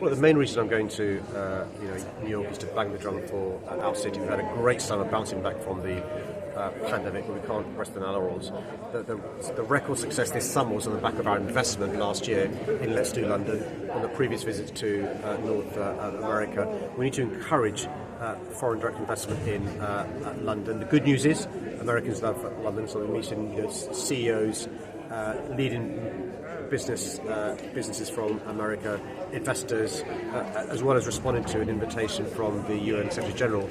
Well, the main reason I'm going to New York is to bang the drum for our city. We've had a great summer bouncing back from the pandemic, but we can't rest on our laurels. The record success this summer was on the back of our investment last year in Let's Do London, on the previous visits to North America. We need to encourage foreign direct investment in London. The good news is Americans love London, so we're meeting CEOs, leading businesses from America, investors, as well as responding to an invitation from the UN Secretary General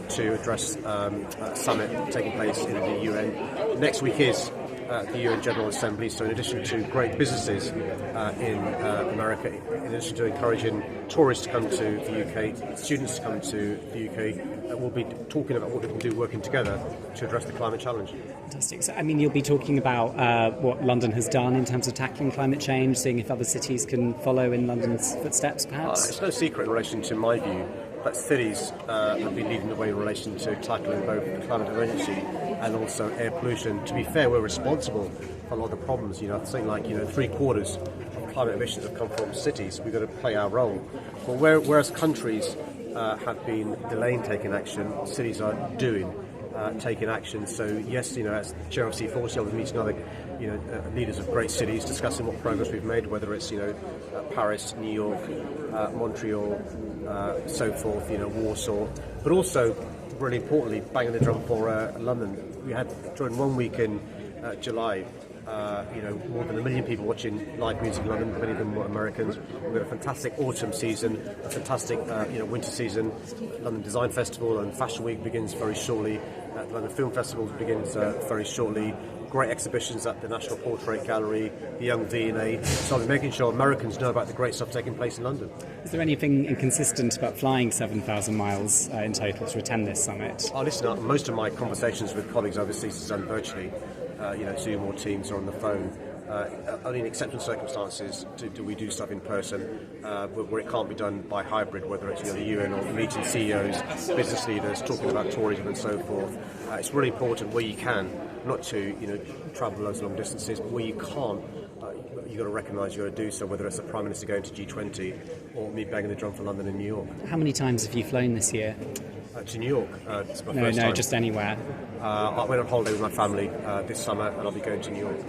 to address a summit taking place in the UN. Next week is the UN General Assembly, so in addition to great businesses in America, in addition to encouraging tourists to come to the UK, students to come to the UK, we'll be talking about what we can do working together to address the climate challenge. Fantastic. So, you'll be talking about what London has done in terms of tackling climate change, seeing if other cities can follow in London's footsteps, perhaps? It's no secret in relation to my view that cities have been leading the way in relation to tackling both the climate emergency and also air pollution. To be fair, we're responsible for a lot of the problems. Something like 3/4 of climate emissions have come from cities. We've got to play our role. But whereas countries have been delaying taking action, cities are taking action. So yes, as chair of C40, I was meeting other leaders of great cities, discussing what progress we've made, whether it's Paris, New York, Montreal, so forth, Warsaw, but also really importantly banging the drum for London. We had during 1 week in July more than 1 million people watching live music in London, many of them were Americans. We've got a fantastic autumn season, a fantastic winter season. London Design Festival and Fashion Week begins very shortly. The London Film Festival begins very shortly. Great exhibitions at the National Portrait Gallery, the Young V&A. So we're making sure Americans know about the great stuff taking place in London. Is there anything inconsistent about flying 7,000 miles in total to attend this summit? Listen, most of my conversations with colleagues overseas is done virtually. Zoom or Teams or on the phone. Only in exceptional circumstances do we do stuff in person, where it can't be done by hybrid, whether it's the UN or meeting CEOs, business leaders, talking about tourism and so forth. It's really important where you can, not to travel those long distances, but where you can't, you've got to recognise you've got to do so, whether it's the Prime Minister going to G20 or me banging the drum for London and New York. How many times have you flown this year? To New York. It's my first time. Just anywhere. I went on holiday with my family this summer, and I'll be going to New York.